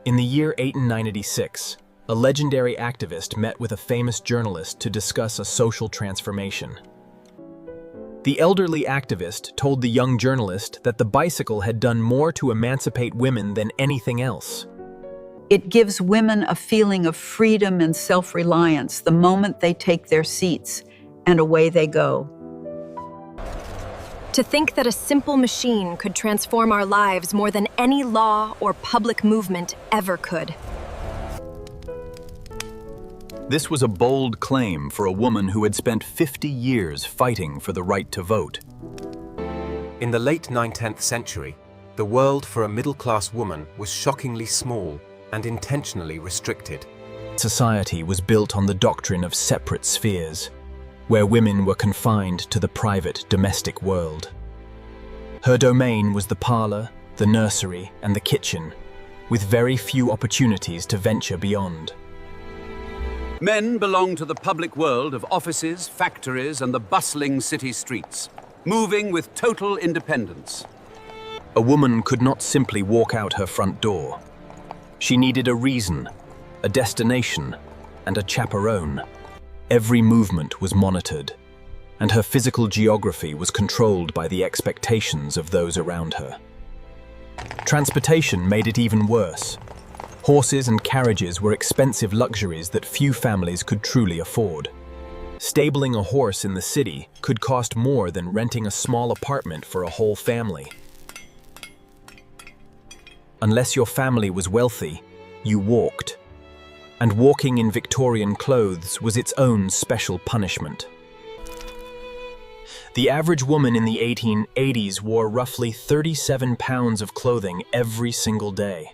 In the year 1896, a legendary activist met with a famous journalist to discuss a social transformation. The elderly activist told the young journalist that the bicycle had done more to emancipate women than anything else. It gives women a feeling of freedom and self-reliance the moment they take their seats, and away they go. To think that a simple machine could transform our lives more than any law or public movement ever could. This was a bold claim for a woman who had spent 50 years fighting for the right to vote. In the late 19th century, the world for a middle-class woman was shockingly small and intentionally restricted. Society was built on the doctrine of separate spheres, where women were confined to the private domestic world. Her domain was the parlor, the nursery, and the kitchen, with very few opportunities to venture beyond. Men belong to the public world of offices, factories, and the bustling city streets, moving with total independence. A woman could not simply walk out her front door. She needed a reason, a destination, and a chaperone. Every movement was monitored, and her physical geography was controlled by the expectations of those around her. Transportation made it even worse. Horses and carriages were expensive luxuries that few families could truly afford. Stabling a horse in the city could cost more than renting a small apartment for a whole family. Unless your family was wealthy, you walked. And walking in Victorian clothes was its own special punishment. The average woman in the 1880s wore roughly 37 pounds of clothing every single day.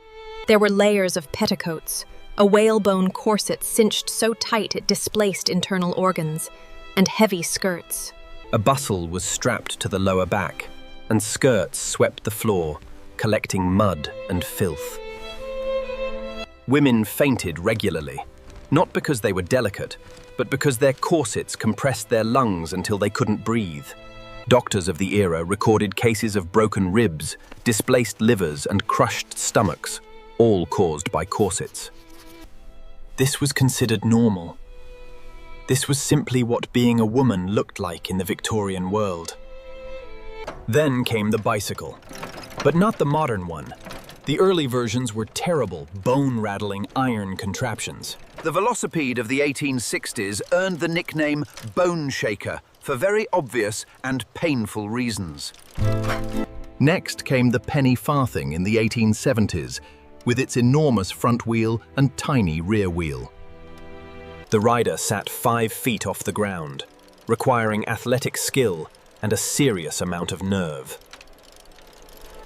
There were layers of petticoats, a whalebone corset cinched so tight it displaced internal organs, and heavy skirts. A bustle was strapped to the lower back, and skirts swept the floor, collecting mud and filth. Women fainted regularly, not because they were delicate, but because their corsets compressed their lungs until they couldn't breathe. Doctors of the era recorded cases of broken ribs, displaced livers, and crushed stomachs, all caused by corsets. This was considered normal. This was simply what being a woman looked like in the Victorian world. Then came the bicycle, but not the modern one. The early versions were terrible, bone-rattling iron contraptions. The velocipede of the 1860s earned the nickname Bone Shaker for very obvious and painful reasons. Next came the penny-farthing in the 1870s, with its enormous front wheel and tiny rear wheel. The rider sat 5 feet off the ground, requiring athletic skill and a serious amount of nerve.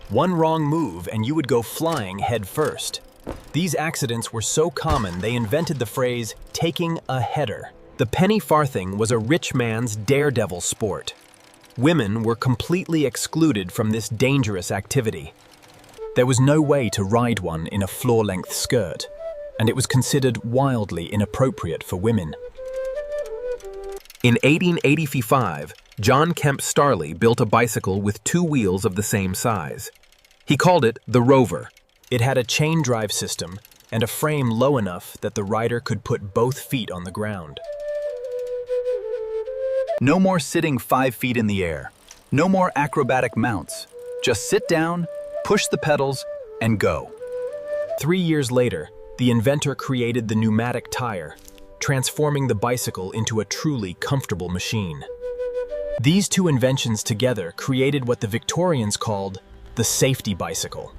One wrong move and you would go flying head first. These accidents were so common they invented the phrase, taking a header. The penny-farthing was a rich man's daredevil sport. Women were completely excluded from this dangerous activity. There was no way to ride one in a floor-length skirt, and it was considered wildly inappropriate for women. In 1885, John Kemp Starley built a bicycle with 2 wheels of the same size. He called it the Rover. It had a chain drive system and a frame low enough that the rider could put both feet on the ground. No more sitting 5 feet in the air. No more acrobatic mounts. Just sit down, push the pedals, and go. 3 years later, the inventor created the pneumatic tire, transforming the bicycle into a truly comfortable machine. These two inventions together created what the Victorians called the safety bicycle,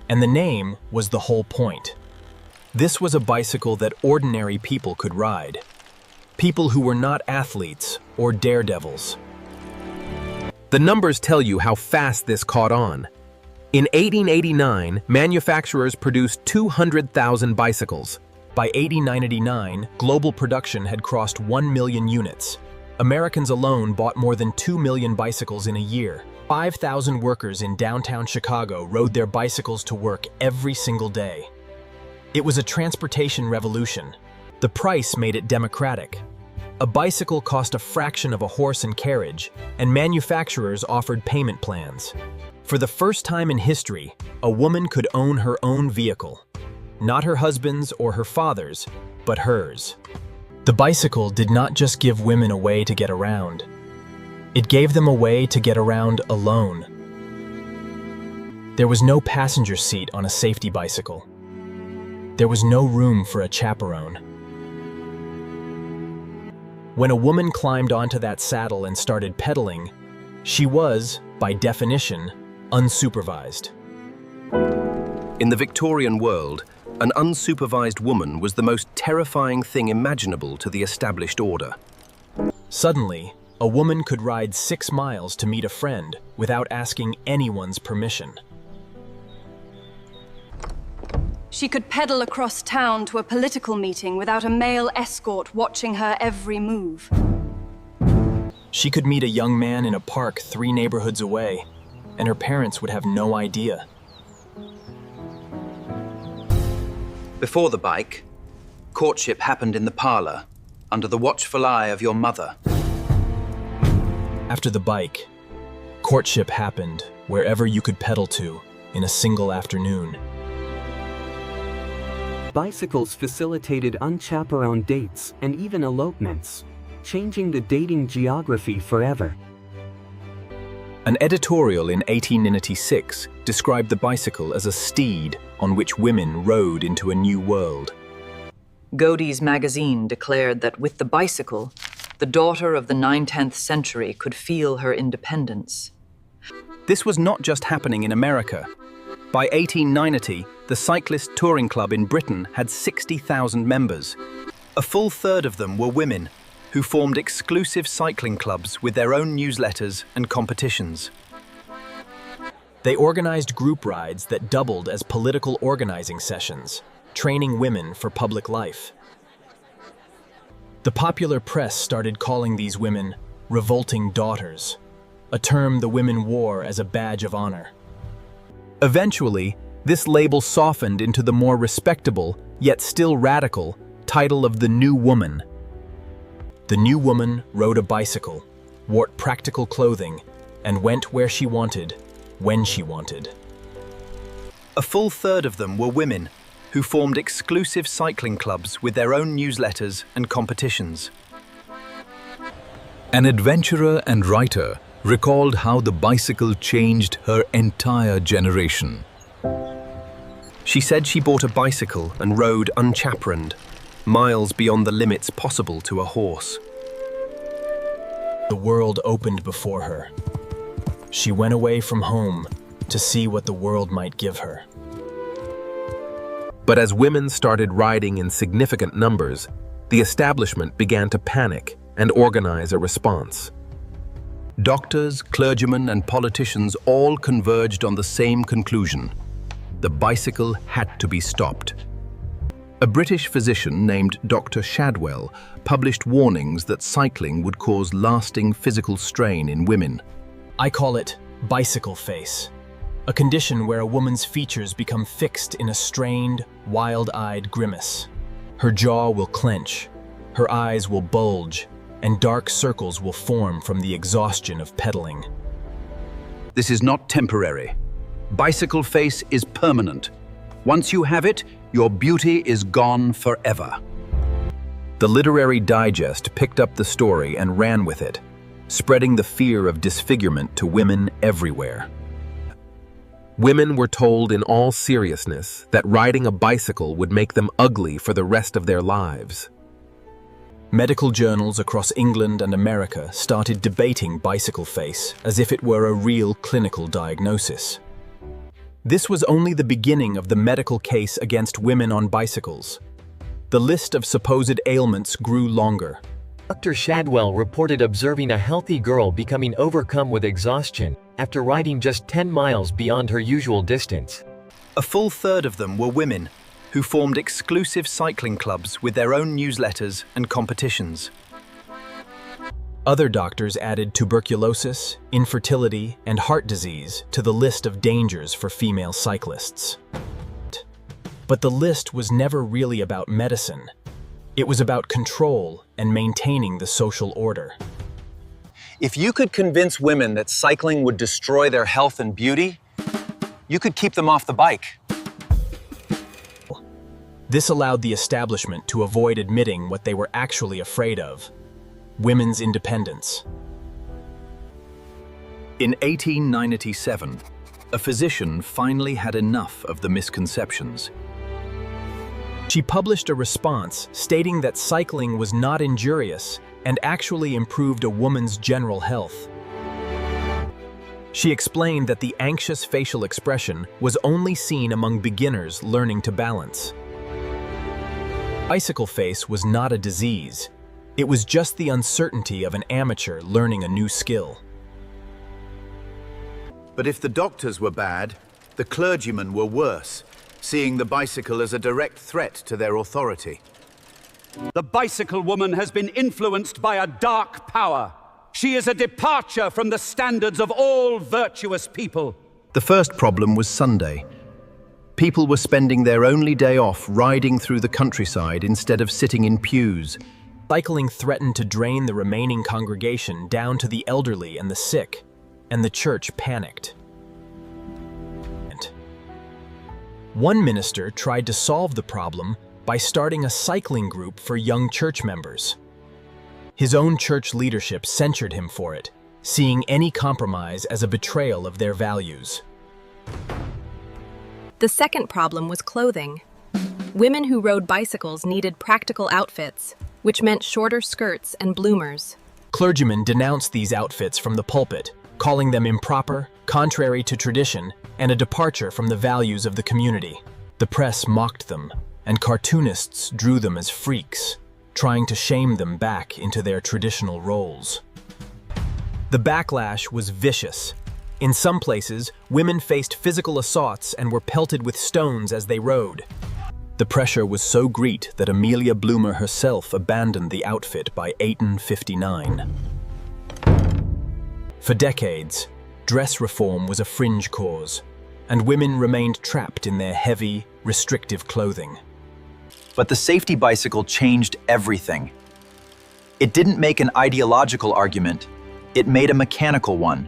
and the name was the whole point. This was a bicycle that ordinary people could ride, people who were not athletes or daredevils. The numbers tell you how fast this caught on. In 1889, manufacturers produced 200,000 bicycles. By 1899, global production had crossed 1 million units. Americans alone bought more than 2 million bicycles in a year. 5,000 workers in downtown Chicago rode their bicycles to work every single day. It was a transportation revolution. The price made it democratic. A bicycle cost a fraction of a horse and carriage, and manufacturers offered payment plans. For the first time in history, a woman could own her own vehicle. Not her husband's or her father's, but hers. The bicycle did not just give women a way to get around. It gave them a way to get around alone. There was no passenger seat on a safety bicycle. There was no room for a chaperone. When a woman climbed onto that saddle and started pedaling, she was, by definition, unsupervised. In the Victorian world, an unsupervised woman was the most terrifying thing imaginable to the established order. Suddenly, a woman could ride 6 miles to meet a friend without asking anyone's permission. She could pedal across town to a political meeting without a male escort watching her every move. She could meet a young man in a park 3 neighborhoods away, and her parents would have no idea. Before the bike, courtship happened in the parlor, under the watchful eye of your mother. After the bike, courtship happened wherever you could pedal to in a single afternoon. Bicycles facilitated unchaperoned dates and even elopements, changing the dating geography forever. An editorial in 1896 described the bicycle as a steed on which women rode into a new world. Godey's magazine declared that with the bicycle, the daughter of the 9th century could feel her independence. This was not just happening in America. By 1890, the Cyclist Touring Club in Britain had 60,000 members. A full third of them were women, who formed exclusive cycling clubs with their own newsletters and competitions. They organized group rides that doubled as political organizing sessions, training women for public life. The popular press started calling these women revolting daughters, a term the women wore as a badge of honor. Eventually, this label softened into the more respectable, yet still radical, title of the New Woman. The New Woman rode a bicycle, wore practical clothing, and went where she wanted, when she wanted. A full third of them were women, who formed exclusive cycling clubs with their own newsletters and competitions. An adventurer and writer recalled how the bicycle changed her entire generation. She said she bought a bicycle and rode unchaperoned, miles beyond the limits possible to a horse. The world opened before her. She went away from home to see what the world might give her. But as women started riding in significant numbers, the establishment began to panic and organize a response. Doctors, clergymen, and politicians all converged on the same conclusion: the bicycle had to be stopped. A British physician named Dr. Shadwell published warnings that cycling would cause lasting physical strain in women. I call it bicycle face, a condition where a woman's features become fixed in a strained, wild-eyed grimace. Her jaw will clench, her eyes will bulge, and dark circles will form from the exhaustion of pedaling. This is not temporary. Bicycle face is permanent. Once you have it, your beauty is gone forever. The Literary Digest picked up the story and ran with it, spreading the fear of disfigurement to women everywhere. Women were told in all seriousness that riding a bicycle would make them ugly for the rest of their lives. Medical journals across England and America started debating bicycle face as if it were a real clinical diagnosis. This was only the beginning of the medical case against women on bicycles. The list of supposed ailments grew longer. Dr. Shadwell reported observing a healthy girl becoming overcome with exhaustion after riding just 10 miles beyond her usual distance. A full third of them were women, who formed exclusive cycling clubs with their own newsletters and competitions. Other doctors added tuberculosis, infertility, and heart disease to the list of dangers for female cyclists. But the list was never really about medicine. It was about control and maintaining the social order. If you could convince women that cycling would destroy their health and beauty, you could keep them off the bike. This allowed the establishment to avoid admitting what they were actually afraid of: women's independence. In 1897, a physician finally had enough of the misconceptions. She published a response stating that cycling was not injurious and actually improved a woman's general health. She explained that the anxious facial expression was only seen among beginners learning to balance. Bicycle face was not a disease. It was just the uncertainty of an amateur learning a new skill. But if the doctors were bad, the clergymen were worse, seeing the bicycle as a direct threat to their authority. The bicycle woman has been influenced by a dark power. She is a departure from the standards of all virtuous people. The first problem was Sunday. People were spending their only day off riding through the countryside instead of sitting in pews. Cycling threatened to drain the remaining congregation down to the elderly and the sick, and the church panicked. One minister tried to solve the problem by starting a cycling group for young church members. His own church leadership censured him for it, seeing any compromise as a betrayal of their values. The second problem was clothing. Women who rode bicycles needed practical outfits, which meant shorter skirts and bloomers. Clergymen denounced these outfits from the pulpit, calling them improper, contrary to tradition, and a departure from the values of the community. The press mocked them, and cartoonists drew them as freaks, trying to shame them back into their traditional roles. The backlash was vicious. In some places, women faced physical assaults and were pelted with stones as they rode. The pressure was so great that Amelia Bloomer herself abandoned the outfit by 1859. For decades, dress reform was a fringe cause, and women remained trapped in their heavy, restrictive clothing. But the safety bicycle changed everything. It didn't make an ideological argument, it made a mechanical one.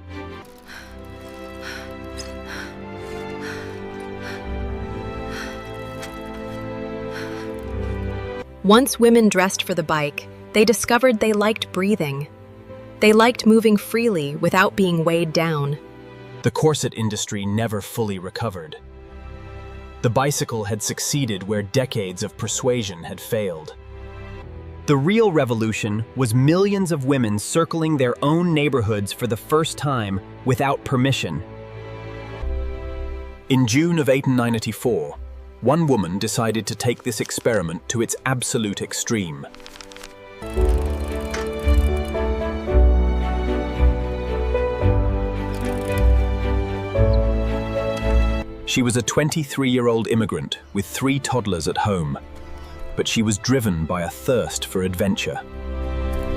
Once women dressed for the bike, they discovered they liked breathing. They liked moving freely without being weighed down. The corset industry never fully recovered. The bicycle had succeeded where decades of persuasion had failed. The real revolution was millions of women circling their own neighborhoods for the first time without permission. In June of 1894, one woman decided to take this experiment to its absolute extreme. She was a 23-year-old immigrant with 3 toddlers at home, but she was driven by a thirst for adventure.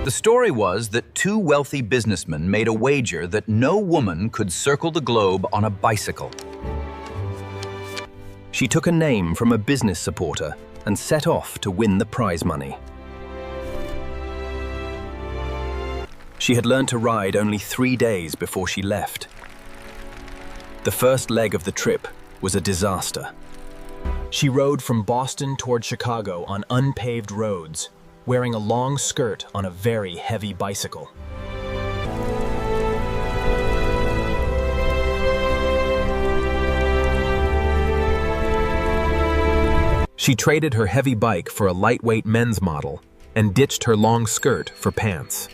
The story was that 2 wealthy businessmen made a wager that no woman could circle the globe on a bicycle. She took a name from a business supporter and set off to win the prize money. She had learned to ride only 3 days before she left. The first leg of the trip was a disaster. She rode from Boston toward Chicago on unpaved roads, wearing a long skirt on a very heavy bicycle. She traded her heavy bike for a lightweight men's model and ditched her long skirt for pants.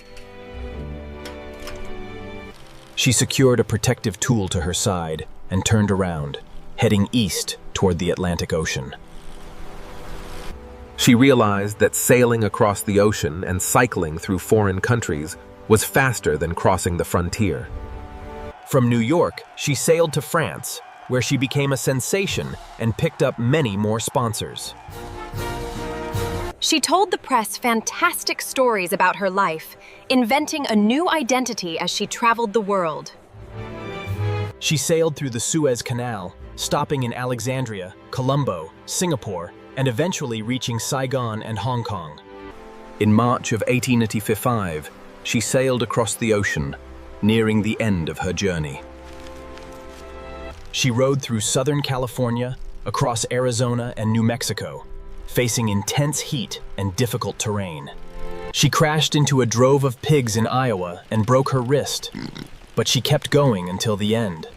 She secured a protective tool to her side and turned around, heading east toward the Atlantic Ocean. She realized that sailing across the ocean and cycling through foreign countries was faster than crossing the frontier. From New York, she sailed to France, where she became a sensation and picked up many more sponsors. She told the press fantastic stories about her life, inventing a new identity as she traveled the world. She sailed through the Suez Canal, stopping in Alexandria, Colombo, Singapore, and eventually reaching Saigon and Hong Kong. In March of 1885, she sailed across the ocean, nearing the end of her journey. She rode through Southern California, across Arizona and New Mexico, facing intense heat and difficult terrain. She crashed into a drove of pigs in Iowa and broke her wrist, but she kept going until the end.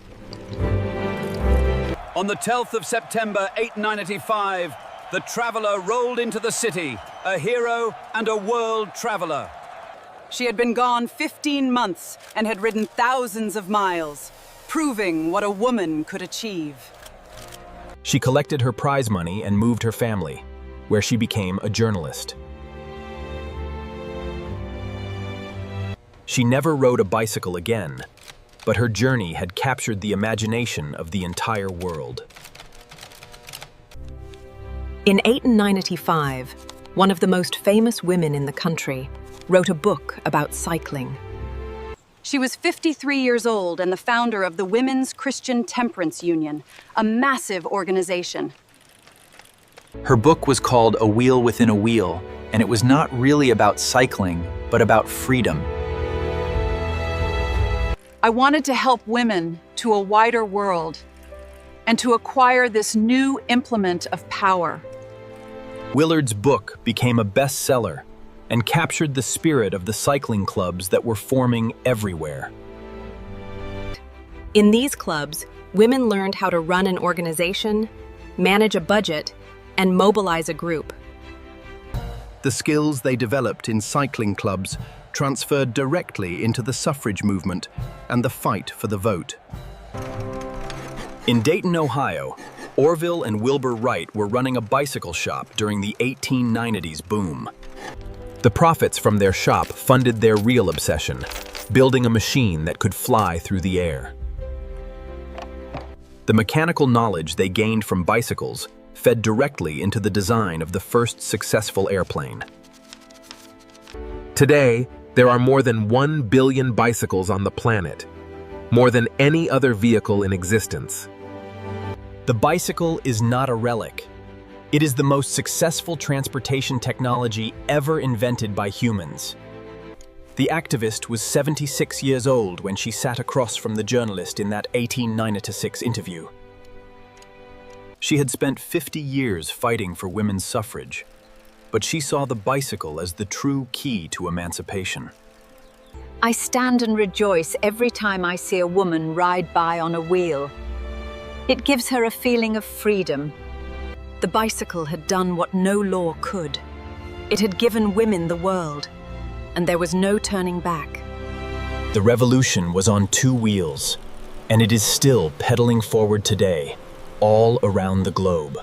On the 12th of September 1895, the traveler rolled into the city, a hero and a world traveler. She had been gone 15 months and had ridden thousands of miles, proving what a woman could achieve. She collected her prize money and moved her family, where she became a journalist. She never rode a bicycle again, but her journey had captured the imagination of the entire world. In 1895, one of the most famous women in the country wrote a book about cycling. She was 53 years old and the founder of the Women's Christian Temperance Union, a massive organization. Her book was called A Wheel Within a Wheel, and it was not really about cycling, but about freedom. I wanted to help women to a wider world and to acquire this new implement of power. Willard's book became a bestseller and captured the spirit of the cycling clubs that were forming everywhere. In these clubs, women learned how to run an organization, manage a budget, and mobilize a group. The skills they developed in cycling clubs transferred directly into the suffrage movement and the fight for the vote. In Dayton, Ohio, Orville and Wilbur Wright were running a bicycle shop during the 1890s boom. The profits from their shop funded their real obsession, building a machine that could fly through the air. The mechanical knowledge they gained from bicycles fed directly into the design of the first successful airplane. Today, there are more than 1 billion bicycles on the planet, more than any other vehicle in existence. The bicycle is not a relic. It is the most successful transportation technology ever invented by humans. The activist was 76 years old when she sat across from the journalist in that 1896 interview. She had spent 50 years fighting for women's suffrage, but she saw the bicycle as the true key to emancipation. I stand and rejoice every time I see a woman ride by on a wheel. It gives her a feeling of freedom. The bicycle had done what no law could. It had given women the world, and there was no turning back. The revolution was on 2 wheels, and it is still pedaling forward today, all around the globe.